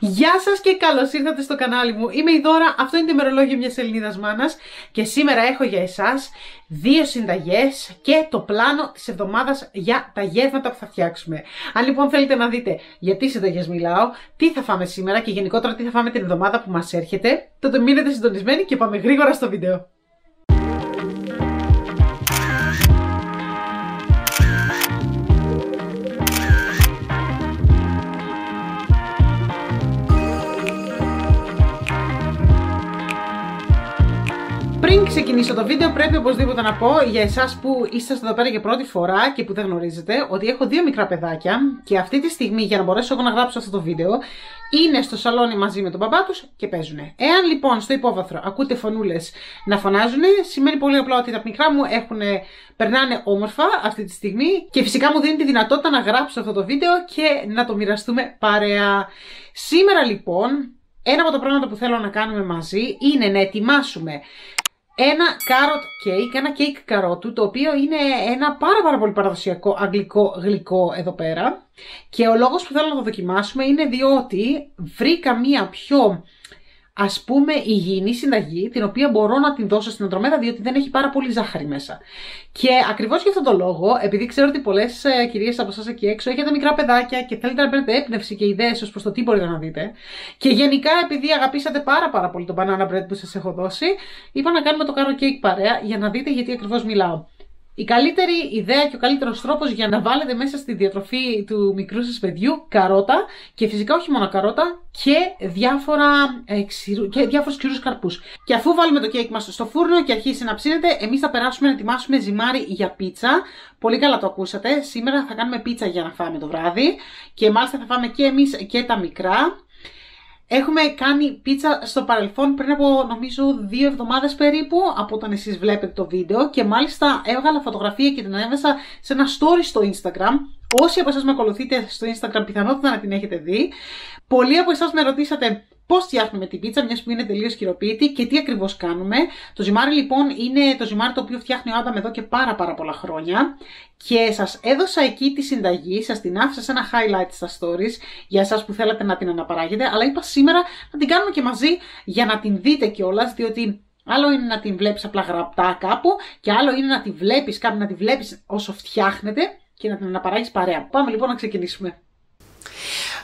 Γεια σας και καλώς ήρθατε στο κανάλι μου. Είμαι η Δώρα, αυτό είναι το ημερολόγιο μιας Ελληνίδας μάνας και σήμερα έχω για εσάς 2 συνταγές και το πλάνο της εβδομάδας για τα γεύματα που θα φτιάξουμε. Αν λοιπόν θέλετε να δείτε για τι συνταγές μιλάω, τι θα φάμε σήμερα και γενικότερα τι θα φάμε την εβδομάδα που μας έρχεται, τότε μείνετε συντονισμένοι και πάμε γρήγορα στο βίντεο. Πριν ξεκινήσω το βίντεο πρέπει οπωσδήποτε να πω για εσάς που είστε εδώ πέρα για πρώτη φορά και που δεν γνωρίζετε ότι έχω 2 μικρά παιδάκια και αυτή τη στιγμή για να μπορέσω εγώ να γράψω αυτό το βίντεο είναι στο σαλόνι μαζί με τον μπαμπά τους και παίζουνε. Εάν λοιπόν στο υπόβαθρο ακούτε φωνούλες να φωνάζουν, σημαίνει πολύ απλά ότι τα μικρά μου περνάνε όμορφα αυτή τη στιγμή και φυσικά μου δίνει τη δυνατότητα να γράψω αυτό το βίντεο και να το μοιραστούμε παρέα. Σήμερα λοιπόν ένα από τα πράγματα που θέλω να κάνουμε μαζί είναι να ετοιμάσουμε ένα carrot cake, ένα cake καρότου, το οποίο είναι ένα πάρα πολύ παραδοσιακό αγγλικό γλυκό εδώ πέρα. Και ο λόγος που θέλω να το δοκιμάσουμε είναι διότι βρήκα μία πιο ας πούμε υγιεινή συνταγή, την οποία μπορώ να την δώσω στην Αντρομέδα, διότι δεν έχει πάρα πολύ ζάχαρη μέσα. Και ακριβώς για αυτόν τον λόγο, επειδή ξέρω ότι πολλές κυρίες από εσάς εκεί έξω έχετε μικρά παιδάκια και θέλετε να παίρνετε έμπνευση και ιδέες ως προς το τι μπορείτε να δείτε, και γενικά επειδή αγαπήσατε πάρα πολύ το banana bread που σας έχω δώσει, είπα να κάνουμε το carrot cake παρέα για να δείτε γιατί ακριβώς μιλάω. Η καλύτερη ιδέα και ο καλύτερος τρόπος για να βάλετε μέσα στη διατροφή του μικρού σας παιδιού καρότα και φυσικά όχι μόνο καρότα και διάφορους ξηρούς καρπούς. Και αφού βάλουμε το κέικ μας στο φούρνο και αρχίσει να ψήνεται, εμείς θα περάσουμε να ετοιμάσουμε ζυμάρι για πίτσα. Πολύ καλά το ακούσατε, σήμερα θα κάνουμε πίτσα για να φάμε το βράδυ και μάλιστα θα φάμε και εμείς και τα μικρά. Έχουμε κάνει πίτσα στο παρελθόν πριν από νομίζω 2 εβδομάδες περίπου από όταν εσείς βλέπετε το βίντεο και μάλιστα έβγαλα φωτογραφία και την έβασα σε ένα story στο Instagram. Όσοι από εσάς με ακολουθείτε στο Instagram πιθανότητα να την έχετε δει. Πολλοί από εσάς με ρωτήσατε πώς φτιάχνουμε την πίτσα, μιας που είναι τελείως χειροποίητη και τι ακριβώς κάνουμε. Το ζυμάρι λοιπόν είναι το ζυμάρι το οποίο φτιάχνει ο Άνταμ εδώ και πάρα πολλά χρόνια. Και σας έδωσα εκεί τη συνταγή, σας την άφησα σε ένα highlight στα stories για εσάς που θέλατε να την αναπαράγετε. Αλλά είπα σήμερα να την κάνουμε και μαζί για να την δείτε κιόλας, διότι άλλο είναι να την βλέπεις απλά γραπτά κάπου και άλλο είναι να τη βλέπεις κάπου, να τη βλέπεις όσο φτιάχνετε και να την αναπαράγεις παρέα. Πάμε λοιπόν να ξεκινήσουμε.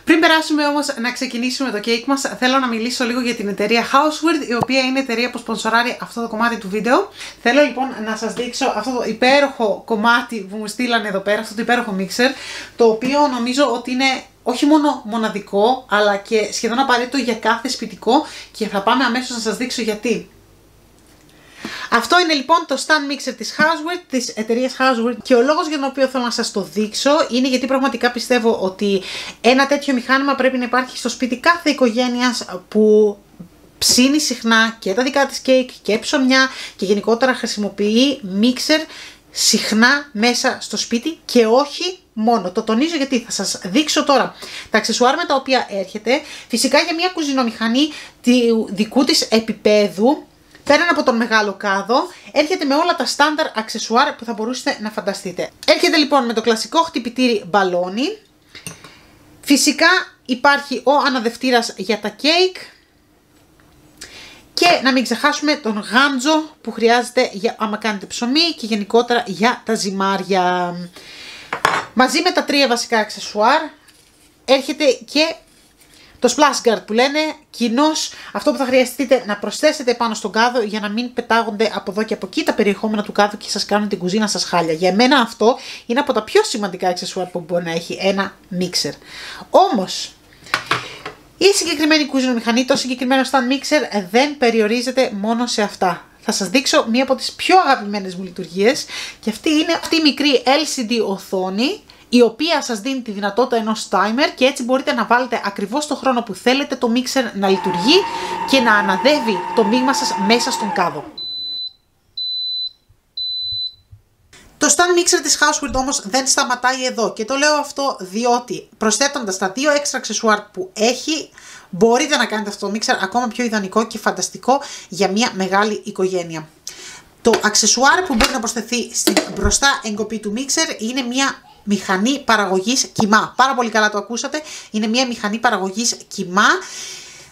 Πριν περάσουμε όμως να ξεκινήσουμε το cake μας, θέλω να μιλήσω λίγο για την εταιρεία Houseweird, η οποία είναι η εταιρεία που σπονσοράρει αυτό το κομμάτι του βίντεο. Θέλω λοιπόν να σας δείξω αυτό το υπέροχο κομμάτι που μου στείλανε εδώ πέρα, αυτό το υπέροχο mixer, το οποίο νομίζω ότι είναι όχι μόνο μοναδικό, αλλά και σχεδόν απαραίτητο για κάθε σπιτικό και θα πάμε αμέσως να σας δείξω γιατί. Αυτό είναι λοιπόν το stand mixer της Houseweird, της εταιρείας Houseweird, και ο λόγος για τον οποίο θέλω να σας το δείξω είναι γιατί πραγματικά πιστεύω ότι ένα τέτοιο μηχάνημα πρέπει να υπάρχει στο σπίτι κάθε οικογένειας που ψήνει συχνά και τα δικά της κέικ και ψωμιά και γενικότερα χρησιμοποιεί mixer συχνά μέσα στο σπίτι και όχι μόνο. Το τονίζω γιατί θα σας δείξω τώρα τα αξεσουάρ με τα οποία έρχεται. Φυσικά για μια κουζινομηχανή του δικού της επίπεδου, πέραν από τον μεγάλο κάδο, έρχεται με όλα τα στάνταρ αξεσουάρ που θα μπορούσατε να φανταστείτε. Έρχεται λοιπόν με το κλασικό χτυπητήρι μπαλόνι. Φυσικά υπάρχει ο αναδευτήρας για τα κέικ. Και να μην ξεχάσουμε τον γάντζο που χρειάζεται για άμα κάνετε ψωμί και γενικότερα για τα ζυμάρια. Μαζί με τα 3 βασικά αξεσουάρ έρχεται και το splash guard που λένε, κοινώς αυτό που θα χρειαστείτε να προσθέσετε πάνω στον κάδο για να μην πετάγονται από εδώ και από εκεί τα περιεχόμενα του κάδου και σας κάνουν την κουζίνα σας χάλια. Για μένα αυτό είναι από τα πιο σημαντικά αξεσουάρ που μπορεί να έχει ένα mixer. Όμως, η συγκεκριμένη κουζινομηχανή, το συγκεκριμένο stand mixer δεν περιορίζεται μόνο σε αυτά. Θα σας δείξω μία από τις πιο αγαπημένες μου λειτουργίες και αυτή είναι αυτή η μικρή LCD οθόνη, η οποία σας δίνει τη δυνατότητα ενός timer και έτσι μπορείτε να βάλετε ακριβώς το χρόνο που θέλετε το mixer να λειτουργεί και να αναδεύει το μείγμα σας μέσα στον κάδο. Το stand mixer της Houseweird όμως δεν σταματάει εδώ και το λέω αυτό διότι προσθέτοντας τα 2 έξτρα αξεσουάρ που έχει, μπορείτε να κάνετε αυτό το mixer ακόμα πιο ιδανικό και φανταστικό για μια μεγάλη οικογένεια. Το αξεσουάρ που μπορεί να προσθεθεί στην μπροστά εγκοπή του mixer είναι μια μηχανή παραγωγής κιμά. Πάρα πολύ καλά το ακούσατε, είναι μια μηχανή παραγωγής κιμά.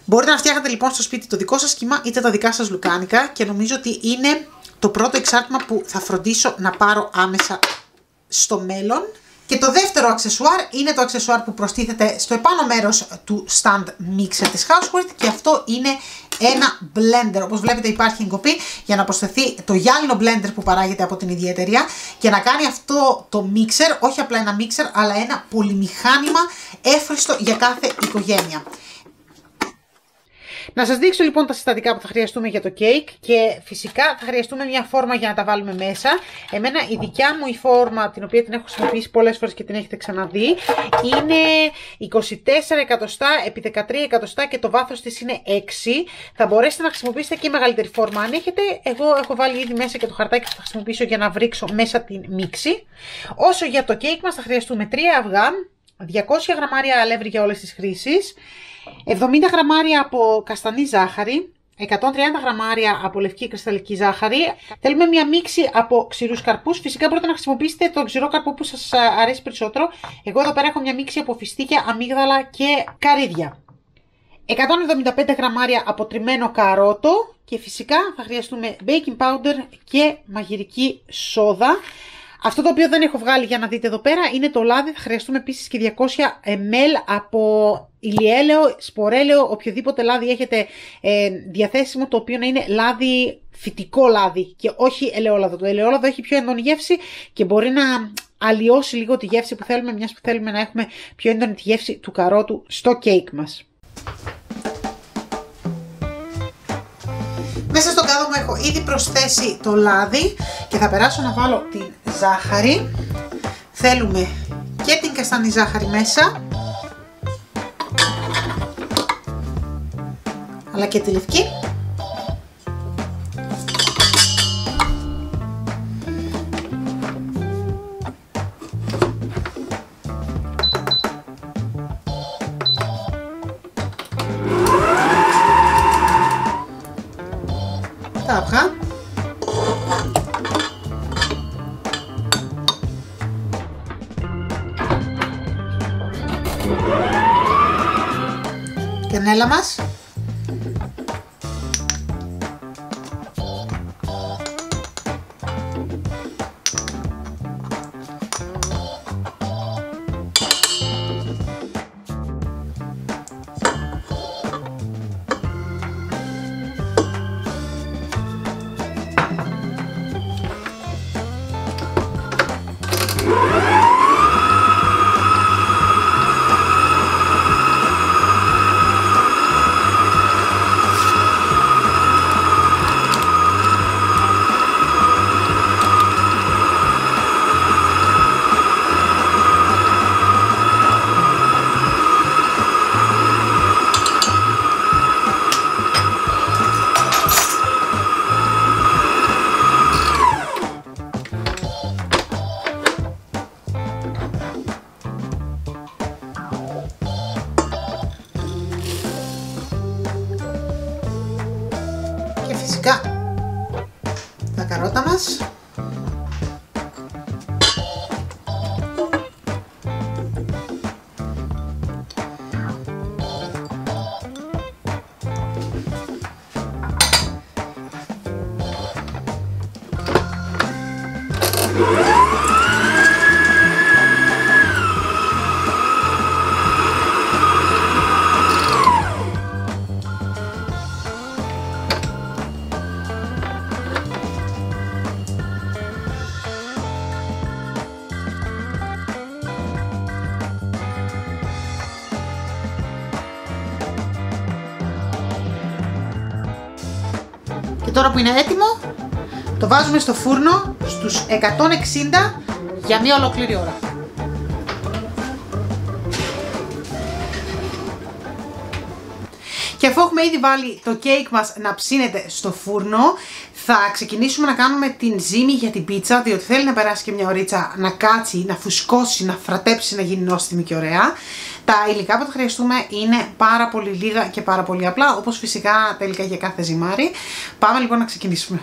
Μπορείτε να φτιάχνετε λοιπόν στο σπίτι το δικό σας κιμά είτε τα δικά σας λουκάνικα και νομίζω ότι είναι το πρώτο εξάρτημα που θα φροντίσω να πάρω άμεσα στο μέλλον. Και το δεύτερο αξεσουάρ είναι το αξεσουάρ που προστίθεται στο επάνω μέρος του stand mixer της Housework και αυτό είναι ένα blender. Όπως βλέπετε υπάρχει εγκοπή για να προσθεθεί το γυάλινο blender που παράγεται από την ίδια εταιρεία και να κάνει αυτό το mixer, όχι απλά ένα mixer, αλλά ένα πολυμηχάνημα εύχριστο για κάθε οικογένεια. Να σας δείξω λοιπόν τα συστατικά που θα χρειαστούμε για το κέικ και φυσικά θα χρειαστούμε μια φόρμα για να τα βάλουμε μέσα. Εμένα η δικιά μου η φόρμα, την οποία την έχω χρησιμοποιήσει πολλές φορές και την έχετε ξαναδεί, είναι 24 εκατοστά επί 13 εκατοστά και το βάθος της είναι 6. Θα μπορέσετε να χρησιμοποιήσετε και μεγαλύτερη φόρμα αν έχετε. Εγώ έχω βάλει ήδη μέσα και το χαρτάκι που θα χρησιμοποιήσω για να βρίξω μέσα την μίξη. Όσο για το κέικ μας θα χρειαστούμε 3 αυγά, 200 γραμμάρια αλεύρι για όλες τις χρήσεις, 70 γραμμάρια από καστανή ζάχαρη, 130 γραμμάρια από λευκή κρυσταλλική ζάχαρη. Θέλουμε μια μίξη από ξηρούς καρπούς. Φυσικά μπορείτε να χρησιμοποιήσετε το ξηρό καρπό που σας αρέσει περισσότερο. Εγώ εδώ πέρα έχω μια μίξη από φιστίκια, αμύγδαλα και καρύδια. 175 γραμμάρια από τριμμένο καρότο και φυσικά θα χρειαστούμε baking powder και μαγειρική σόδα. Αυτό το οποίο δεν έχω βγάλει για να δείτε εδώ πέρα είναι το λάδι. Θα χρειαστούμε επίσης και 200 ml από ηλιέλαιο, σπορέλαιο, οποιοδήποτε λάδι έχετε διαθέσιμο, το οποίο να είναι λάδι, φυτικό λάδι και όχι ελαιόλαδο. Το ελαιόλαδο έχει πιο έντονη γεύση και μπορεί να αλλοιώσει λίγο τη γεύση που θέλουμε, μιας που θέλουμε να έχουμε πιο έντονη τη γεύση του καρότου στο κέικ μας. Μέσα στον κάδο μου έχω ήδη προσθέσει το λάδι και θα περάσω να βάλω την ζάχαρη. Θέλουμε και την καστανή ζάχαρη μέσα, αλλά και τη λευκή. Τα αυγά. Κανέλα μας. Και φυσικά τα καρότα μας. Και τώρα που είναι έτοιμο, το βάζουμε στο φούρνο στους 160 για μία ολόκληρη ώρα. Και αφού έχουμε ήδη βάλει το κέικ μας να ψήνεται στο φούρνο, θα ξεκινήσουμε να κάνουμε την ζύμη για την πίτσα, διότι θέλει να περάσει και μια ωρίτσα να κάτσει, να φουσκώσει, να φρατέψει, να γίνει νόστιμη και ωραία. Τα υλικά που θα χρειαστούμε είναι πάρα πολύ λίγα και πάρα πολύ απλά, όπως φυσικά τελικά για κάθε ζυμάρι. Πάμε λοιπόν να ξεκινήσουμε.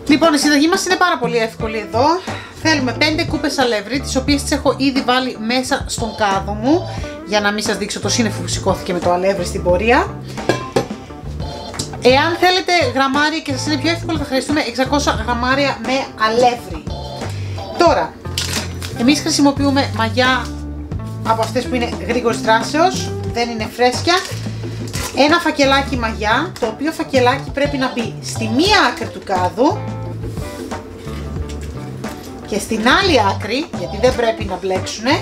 Λοιπόν, η συνταγή μας είναι πάρα πολύ εύκολη εδώ. θέλουμε 5 κούπες αλεύρι, τις οποίες τις έχω ήδη βάλει μέσα στον κάδο μου, για να μην σας δείξω το σύννεφο που σηκώθηκε με το αλεύρι στην πορεία. Εάν θέλετε γραμμάρια και σας είναι πιο εύκολο, θα χρειαστούμε 600 γραμμάρια με αλεύρι. Τώρα, εμείς χρησιμοποιούμε μαγιά από αυτές που είναι γρήγορης δράσεως, δεν είναι φρέσκια. Ένα φακελάκι μαγιά, το οποίο φακελάκι πρέπει να μπει στη μία άκρη του κάδου και στην άλλη άκρη, γιατί δεν πρέπει να μπλέξουνε,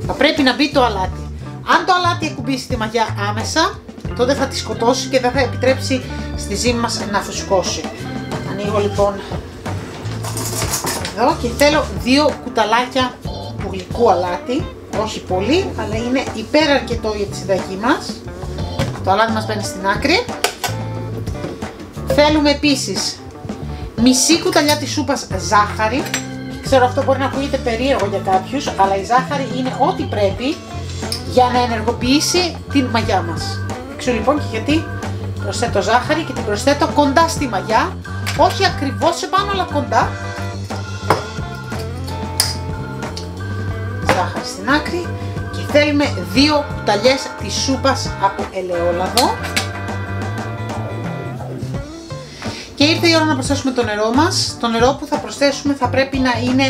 θα πρέπει να μπει το αλάτι. Αν το αλάτι ακουμπήσει τη μαγιά άμεσα, τότε θα τη σκοτώσει και δεν θα επιτρέψει στη ζύμη μας να φουσκώσει. Ανοίγω λοιπόν εδώ και θέλω 2 κουταλάκια του γλυκού αλάτι, όχι πολύ, αλλά είναι υπεραρκετό για τη συνταγή μας. Το αλάτι μας μπαίνει στην άκρη. Θέλουμε επίσης μισή κουταλιά της σούπας ζάχαρη. Ξέρω αυτό μπορεί να ακούγεται περίεργο για κάποιους, αλλά η ζάχαρη είναι ό,τι πρέπει για να ενεργοποιήσει την μαγιά μας. Ξέρω λοιπόν και γιατί προσθέτω ζάχαρη και την προσθέτω κοντά στη μαγιά, όχι ακριβώς επάνω αλλά κοντά. Ζάχαρη στην άκρη και θέλουμε 2 κουταλιές της σούπας από ελαιόλαδο. Και ήρθε η ώρα να προσθέσουμε το νερό μας. Το νερό που θα προσθέσουμε θα πρέπει να είναι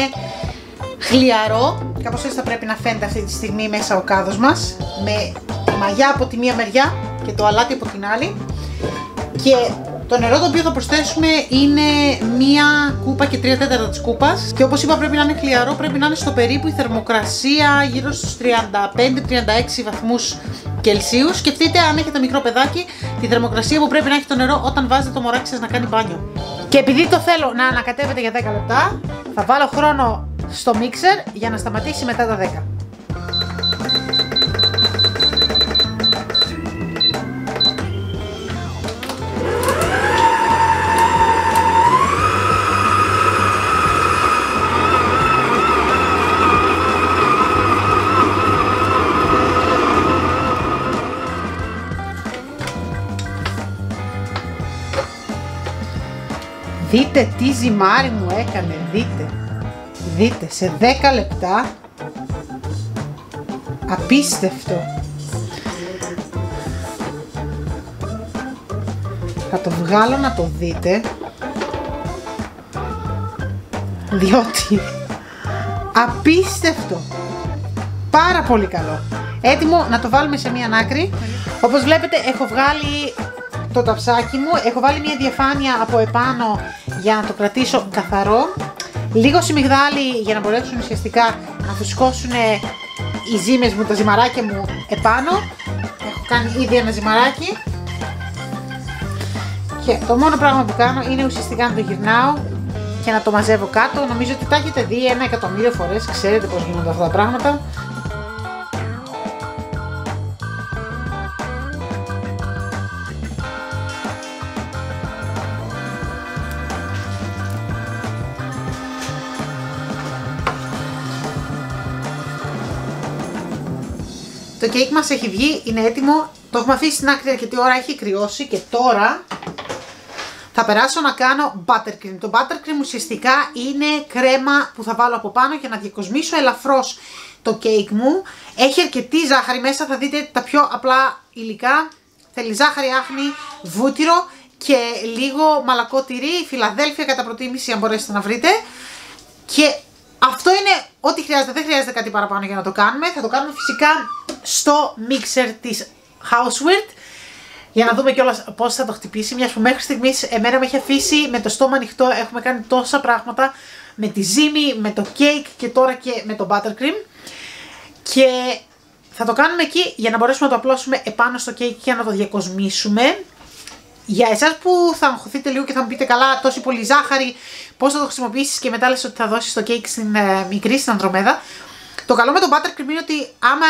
χλιαρό, κάπως έτσι θα πρέπει να φαίνεται αυτή τη στιγμή μέσα ο κάδος μας, με τη μαγιά από τη μία μεριά και το αλάτι από την άλλη. Και το νερό το οποίο θα προσθέσουμε είναι μία κούπα και 3/4 της κούπας. Και όπως είπα πρέπει να είναι χλιαρό, πρέπει να είναι στο περίπου η θερμοκρασία γύρω στους 35-36 βαθμούς Κελσίου. Σκεφτείτε αν έχετε μικρό παιδάκι τη θερμοκρασία που πρέπει να έχει το νερό όταν βάζετε το μωράκι σας να κάνει μπάνιο. Και επειδή το θέλω να ανακατεύετε για 10 λεπτά, θα βάλω χρόνο στο μίξερ για να σταματήσει μετά τα 10. Δείτε τι ζυμάρι μου έκανε, δείτε, σε 10 λεπτά, απίστευτο. Θα το βγάλω να το δείτε, διότι απίστευτο, πάρα πολύ καλό. Έτοιμο να το βάλουμε σε μία άκρη. Όπως βλέπετε έχω βγάλει το ταψάκι μου, έχω βάλει μια διαφάνεια από επάνω για να το κρατήσω καθαρό. Λίγο σιμιγδάλι για να μπορέσουν ουσιαστικά να φουσκώσουν οι ζύμες μου, τα ζυμαράκια μου επάνω. Έχω κάνει ήδη ένα ζυμαράκι. Και το μόνο πράγμα που κάνω είναι ουσιαστικά να το γυρνάω και να το μαζεύω κάτω. Νομίζω ότι τα έχετε δει 1.000.000 φορές, ξέρετε πώς γίνονται αυτά τα πράγματα. Το κέικ μας έχει βγει, είναι έτοιμο, το έχουμε αφήσει στην άκρη αρκετή ώρα, έχει κρυώσει και τώρα θα περάσω να κάνω buttercream. Το buttercream ουσιαστικά είναι κρέμα που θα βάλω από πάνω για να διακοσμήσω ελαφρώς το κέικ μου. Έχει αρκετή ζάχαρη μέσα, θα δείτε τα πιο απλά υλικά. Θέλει ζάχαρη, άχνη, βούτυρο και λίγο μαλακό τυρί, Φιλαδέλφια κατά προτίμηση αν μπορέσετε να βρείτε. Και αυτό είναι ό,τι χρειάζεται, δεν χρειάζεται κάτι παραπάνω για να το κάνουμε. Θα το κάνουμε φυσικά στο μίξερ της Houseweird για να δούμε κιόλας πώς θα το χτυπήσει, μιας που μέχρι στιγμής εμένα με έχει αφήσει με το στόμα ανοιχτό. Έχουμε κάνει τόσα πράγματα με τη ζύμη, με το κέικ και τώρα και με το buttercream. Και θα το κάνουμε εκεί για να μπορέσουμε να το απλώσουμε επάνω στο κέικ και να το διακοσμήσουμε. Για εσάς που θα αγχωθείτε λίγο και θα μου πείτε καλά, τόση πολύ ζάχαρη, πώς θα το χρησιμοποιήσεις και μετά λες ότι θα δώσεις το κέικ στην μικρή, στην Ανδρομέδα. Το καλό με το buttercream είναι ότι άμα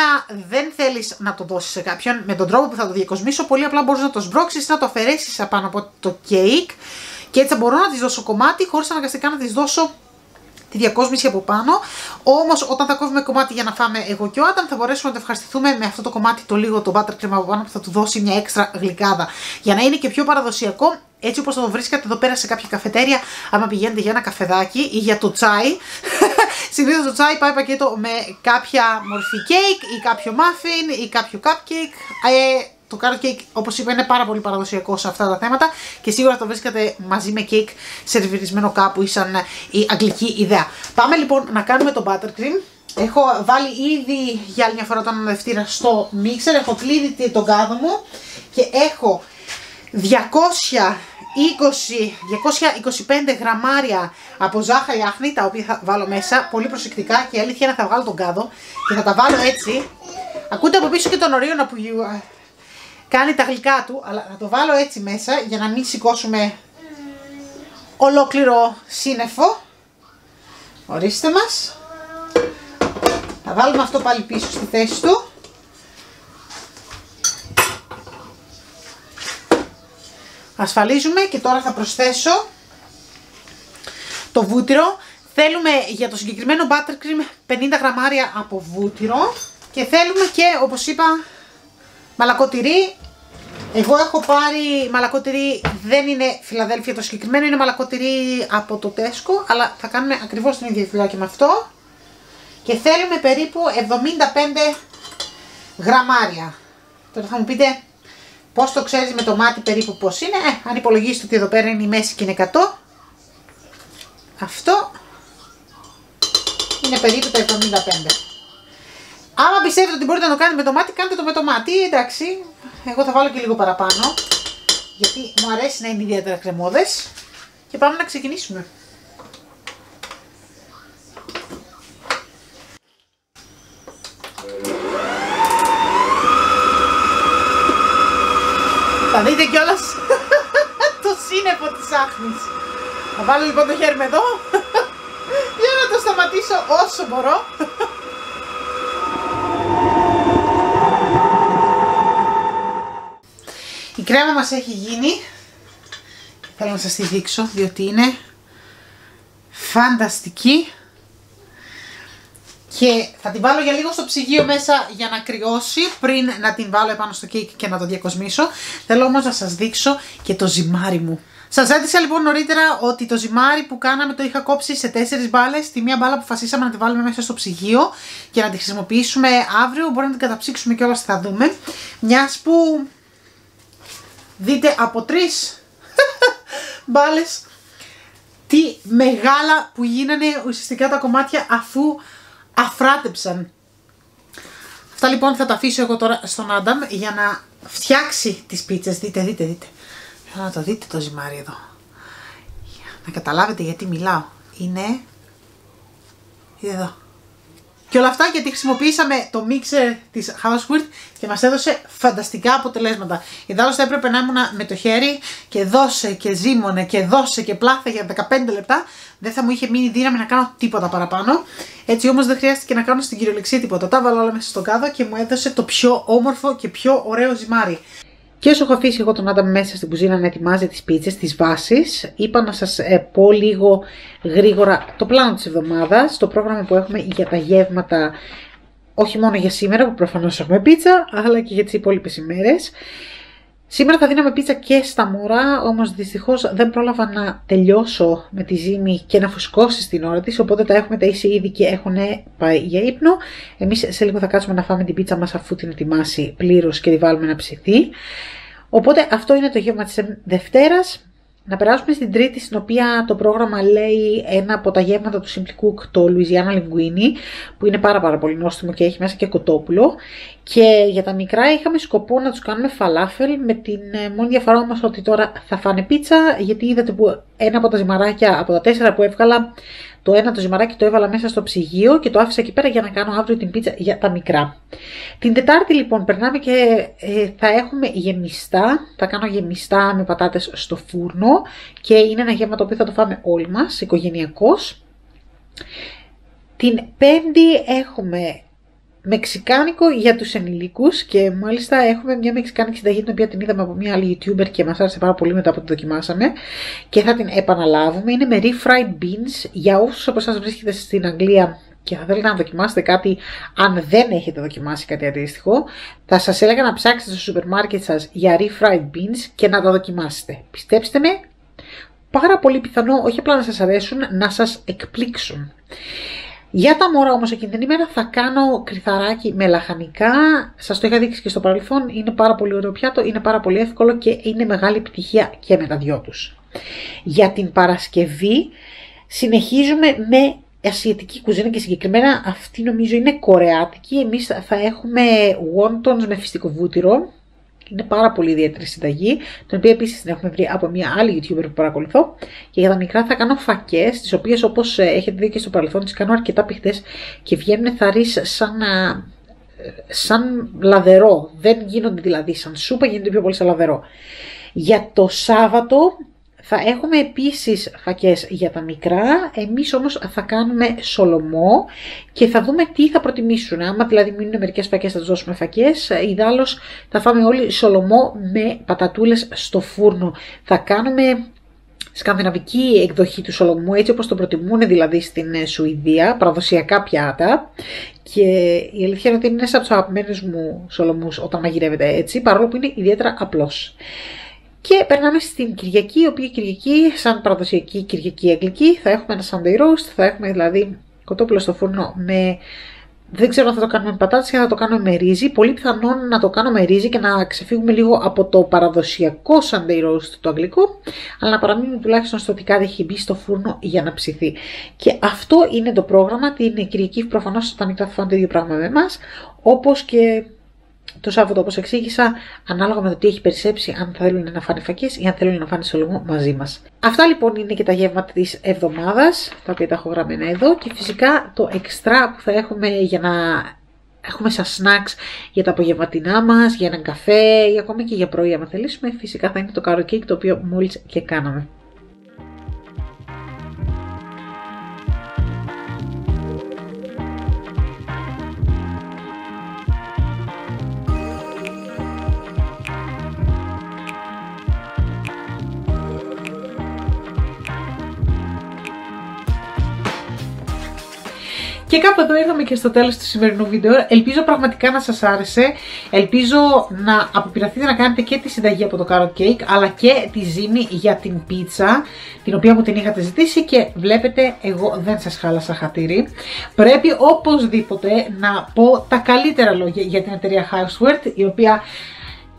δεν θέλεις να το δώσεις σε κάποιον, με τον τρόπο που θα το διακοσμήσω, πολύ απλά μπορείς να το σμπρώξεις, να το αφαιρέσεις απάνω από το κέικ και έτσι θα μπορώ να της δώσω κομμάτι χωρίς αναγκαστικά να της δώσω τη διακόσμηση από πάνω. Όμως όταν θα κόβουμε κομμάτι για να φάμε εγώ και ο Άνταμ, θα μπορέσουμε να το ευχαριστηθούμε με αυτό το κομμάτι το λίγο, το buttercream από πάνω, που θα του δώσει μια έξτρα γλυκάδα. Για να είναι και πιο παραδοσιακό, έτσι όπως θα το βρίσκατε εδώ πέρα σε κάποια καφετέρια, άμα πηγαίνετε για ένα καφεδάκι ή για το τσάι, Συνήθως το τσάι πάει πακέτο με κάποια μορφή κέικ ή κάποιο muffin ή κάποιο cupcake. Το carrot cake, όπως είπα, είναι πάρα πολύ παραδοσιακό σε αυτά τα θέματα και σίγουρα το βρίσκατε μαζί με κέικ σερβιρισμένο κάπου ή σαν η αγγλική ιδέα. Πάμε λοιπόν να κάνουμε το buttercream. Έχω βάλει ήδη για άλλη μια φορά τον αναδευτήρα στο μίξερ, έχω κλείδει τον κάδο μου και έχω 225 γραμμάρια από ζάχαρη άχνη, τα οποία θα βάλω μέσα πολύ προσεκτικά και η αλήθεια είναι θα βγάλω τον κάδο και θα τα βάλω έτσι. Ακούτε από πίσω και τον ορίωνα που κάνει τα γλυκά του, αλλά θα το βάλω έτσι μέσα για να μην σηκώσουμε ολόκληρο σύννεφο. Ορίστε μας. Θα βάλουμε αυτό πάλι πίσω στη θέση του. Ασφαλίζουμε και τώρα θα προσθέσω το βούτυρο. Θέλουμε για το συγκεκριμένο buttercream 50 γραμμάρια από βούτυρο και θέλουμε και, όπως είπα, μαλακό τυρί. Εγώ έχω πάρει μαλακό τυρί, δεν είναι Φιλαδέλφια το συγκεκριμένο, είναι μαλακό τυρί από το Tesco, αλλά θα κάνουμε ακριβώς την ίδια δουλειά και με αυτό. Και θέλουμε περίπου 75 γραμμάρια. Τώρα θα μου πείτε πώς το ξέρεις με το μάτι περίπου πώς είναι. Αν υπολογίσετε ότι εδώ πέρα είναι η μέση και είναι 100. Αυτό είναι περίπου τα 75. Άμα πιστεύετε ότι μπορείτε να το κάνετε με το μάτι, κάντε το με το μάτι. Εντάξει, εγώ θα βάλω και λίγο παραπάνω, γιατί μου αρέσει να είναι ιδιαίτερα κρεμώδες. Και πάμε να ξεκινήσουμε. Θα δείτε κιόλας το σύννεφο της άχνης. Θα βάλω λοιπόν το χέρι μου εδώ για να το σταματήσω όσο μπορώ. Η κρέμα μας έχει γίνει. Θέλω να σας τη δείξω διότι είναι φανταστική. Και θα την βάλω για λίγο στο ψυγείο μέσα για να κρυώσει πριν να την βάλω επάνω στο κέικ και να το διακοσμήσω. Θέλω όμως να σας δείξω και το ζυμάρι μου. Σας έδειξα λοιπόν νωρίτερα ότι το ζυμάρι που κάναμε το είχα κόψει σε 4 μπάλες. Τη μία μπάλα αποφασίσαμε να τη βάλουμε μέσα στο ψυγείο και να τη χρησιμοποιήσουμε αύριο. Μπορεί να την καταψύξουμε κιόλας, θα δούμε. Μιας που δείτε από 3 μπάλες τι μεγάλα που γίνανε ουσιαστικά τα κομμάτια αφού αφράτεψαν. Αυτά λοιπόν θα τα αφήσω εγώ τώρα στον Άνταμ για να φτιάξει τις πίτσες. Δείτε. Θέλω να το δείτε το ζυμάρι εδώ. Να καταλάβετε γιατί μιλάω. Είναι εδώ. Και όλα αυτά γιατί χρησιμοποιήσαμε το mixer της Houseworth και μας έδωσε φανταστικά αποτελέσματα. Ιδάλλως θα έπρεπε να ήμουν με το χέρι και δώσε και ζύμωνε και δώσε και πλάθα για 15 λεπτά. Δεν θα μου είχε μείνει δύναμη να κάνω τίποτα παραπάνω. Έτσι όμως δεν χρειάστηκε να κάνω στην κυριολεξία τίποτα. Τα βάλω όλα μέσα στον κάδο και μου έδωσε το πιο όμορφο και πιο ωραίο ζυμάρι. Και όσο έχω αφήσει εγώ τον Άνταμ μέσα στην κουζίνα να ετοιμάζει τις πίτσες, τις βάσεις, είπα να σας πω λίγο γρήγορα το πλάνο της εβδομάδας, το πρόγραμμα που έχουμε για τα γεύματα, όχι μόνο για σήμερα που προφανώς έχουμε πίτσα, αλλά και για τις υπόλοιπες ημέρες. Σήμερα θα δίναμε πίτσα και στα μωρά, όμως δυστυχώς δεν πρόλαβα να τελειώσω με τη ζύμη και να φουσκώσει στην ώρα της, οπότε τα έχουμε ταΐσει ήδη και έχουν πάει για ύπνο. Εμείς σε λίγο θα κάτσουμε να φάμε την πίτσα μας αφού την ετοιμάσει πλήρως και τη βάλουμε να ψηθεί. Οπότε αυτό είναι το γεύμα της Δευτέρας. Να περάσουμε στην Τρίτη, στην οποία το πρόγραμμα λέει ένα από τα γεύματα του Simply Cook, το Louisiana Linguine, που είναι πάρα πολύ νόστιμο και έχει μέσα και κοτόπουλο. Και για τα μικρά είχαμε σκοπό να τους κάνουμε φαλάφελ, με την μόνη διαφορά όμως ότι τώρα θα φάνε πίτσα, γιατί είδατε που ένα από τα ζυμαράκια, από τα 4 που έβγαλα, το ένα το ζυμαράκι το έβαλα μέσα στο ψυγείο και το άφησα εκεί πέρα για να κάνω αύριο την πίτσα για τα μικρά. Την Τετάρτη λοιπόν περνάμε και θα έχουμε γεμιστά. Θα κάνω γεμιστά με πατάτες στο φούρνο και είναι ένα γεύμα το οποίο θα το φάμε όλοι μας, οικογενειακός. Την Πέμπτη έχουμε μεξικάνικο για τους ενηλίκους και μάλιστα έχουμε μια μεξικάνικη συνταγή την οποία την είδαμε από μια άλλη YouTuber και μας άρεσε πάρα πολύ μετά που την δοκιμάσαμε και θα την επαναλάβουμε. Είναι με refried beans. Για όσους από εσάς βρίσκεται στην Αγγλία και θα θέλετε να δοκιμάσετε κάτι, αν δεν έχετε δοκιμάσει κάτι αντίστοιχο, θα σας έλεγα να ψάξετε στο σούπερ μάρκετ σας για refried beans και να τα δοκιμάσετε. Πιστέψτε με, πάρα πολύ πιθανό όχι απλά να σας αρέσουν, να σας εκπλήξουν. Για τα μωρά όμως εκείνη την ημέρα θα κάνω κρυθαράκι με λαχανικά. Σας το είχα δείξει και στο παρελθόν. Είναι πάρα πολύ ωραίο πιάτο, είναι πάρα πολύ εύκολο και είναι μεγάλη επιτυχία και με τα δυο τους. Για την Παρασκευή συνεχίζουμε με ασιατική κουζίνα και συγκεκριμένα αυτή νομίζω είναι κορεάτικη. Εμείς θα έχουμε wontons με φιστικό βούτυρο. Είναι πάρα πολύ ιδιαίτερη συνταγή, την οποία επίσης την έχουμε βρει από μια άλλη YouTuber που παρακολουθώ. Και για τα μικρά θα κάνω φακές, τις οποίες όπως έχετε δει και στο παρελθόν τις κάνω αρκετά πηχτές και βγαίνουν θαρείς σαν λαδερό. Δεν γίνονται δηλαδή σαν σούπα, γίνονται πιο πολύ σαν λαδερό. Για το Σάββατο θα έχουμε επίσης φακές για τα μικρά, εμείς όμως θα κάνουμε σολομό και θα δούμε τι θα προτιμήσουν. Άμα δηλαδή μείνουν μερικές φακές θα τους δώσουμε φακές, ιδάλλως θα φάμε όλοι σολομό με πατατούλες στο φούρνο. Θα κάνουμε σκανδιναβική εκδοχή του σολομού, έτσι όπως το προτιμούν δηλαδή στην Σουηδία, παραδοσιακά πιάτα. Και η αλήθεια είναι ότι είναι ένας από τους αγαπημένους μου σολομούς όταν μαγειρεύεται έτσι, παρόλο που είναι ιδιαίτερα απλός. Και περνάμε στην Κυριακή, η οποία Κυριακή, σαν παραδοσιακή Κυριακή αγγλική, θα έχουμε ένα Sunday roast, θα έχουμε δηλαδή κοτόπουλο στο φούρνο με... Δεν ξέρω αν θα το κάνουμε με πατάτες ή θα το κάνουμε με ρύζι. Πολύ πιθανόν να το κάνω με ρύζι και να ξεφύγουμε λίγο από το παραδοσιακό Sunday roast του αγγλικού, αλλά να παραμείνουμε τουλάχιστον στο ότι κάτι έχει μπει στο φούρνο για να ψηθεί. Και αυτό είναι το πρόγραμμα. Την Κυριακή προφανώς τα μικρά θα φάνε το ίδιο πράγμα με εμάς, όπως και το Σάββατο, όπως εξήγησα, ανάλογα με το τι έχει περισσέψει, αν θέλουν να φάνε φακές ή αν θέλουν να φάνε σολομό μαζί μας. Αυτά λοιπόν είναι και τα γεύματα της εβδομάδας, τα οποία τα έχω γραμμένα εδώ, και φυσικά το εξτρά που θα έχουμε για να έχουμε σαν snacks για τα απογευματινά μας, για έναν καφέ ή ακόμη και για πρωί, άμα θελήσουμε, φυσικά θα είναι το carrot cake, το οποίο μόλις και κάναμε. Και κάπου εδώ ήρθαμε και στο τέλος του σημερινού βίντεο. Ελπίζω πραγματικά να σας άρεσε. Ελπίζω να αποπειραθείτε να κάνετε και τη συνταγή από το carrot cake, αλλά και τη ζύμη για την πίτσα, την οποία μου την είχατε ζητήσει και βλέπετε εγώ δεν σας χάλασα χατήρι. Πρέπει οπωσδήποτε να πω τα καλύτερα λόγια για την εταιρεία Houseworth, η οποία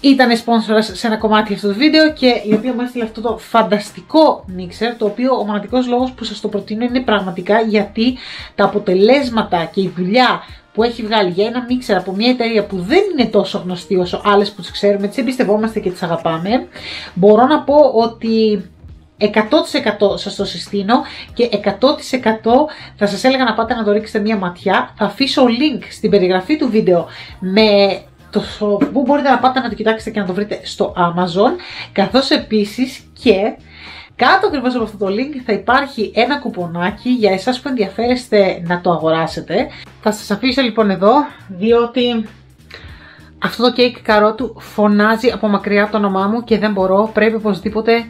ήταν sponsor σε ένα κομμάτι αυτού του βίντεο και η οποία μου έστειλε αυτό το φανταστικό μίξερ, το οποίο ο μοναδικός λόγος που σας το προτείνω είναι πραγματικά γιατί τα αποτελέσματα και η δουλειά που έχει βγάλει για ένα μίξερ από μια εταιρεία που δεν είναι τόσο γνωστή όσο άλλες που τις ξέρουμε, τις εμπιστευόμαστε και τις αγαπάμε, μπορώ να πω ότι 100% σας το συστήνω και 100% θα σας έλεγα να πάτε να το ρίξετε μια ματιά. Θα αφήσω link στην περιγραφή του βίντεο με που μπορείτε να πάτε να το κοιτάξετε και να το βρείτε στο Amazon, καθώς επίσης και κάτω ακριβώς από αυτό το link θα υπάρχει ένα κουπονάκι για εσάς που ενδιαφέρεστε να το αγοράσετε. Θα σας αφήσω λοιπόν εδώ, διότι αυτό το κέικ καρότου φωνάζει από μακριά το όνομά μου και δεν μπορώ, πρέπει οπωσδήποτε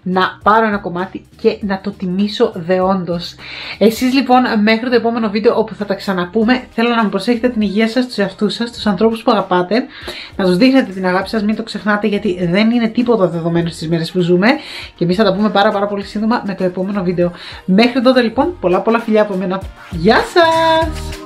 να πάρω ένα κομμάτι και να το τιμήσω δεόντως. Εσείς λοιπόν μέχρι το επόμενο βίντεο όπου θα τα ξαναπούμε, θέλω να μου προσέχετε την υγεία σας, τους εαυτούς σας, τους ανθρώπους που αγαπάτε, να τους δείχνετε την αγάπη σας, μην το ξεχνάτε γιατί δεν είναι τίποτα δεδομένο στις μέρες που ζούμε και εμείς θα τα πούμε πάρα πολύ σύντομα με το επόμενο βίντεο. Μέχρι τότε λοιπόν πολλά φιλιά από μένα. Γεια σας!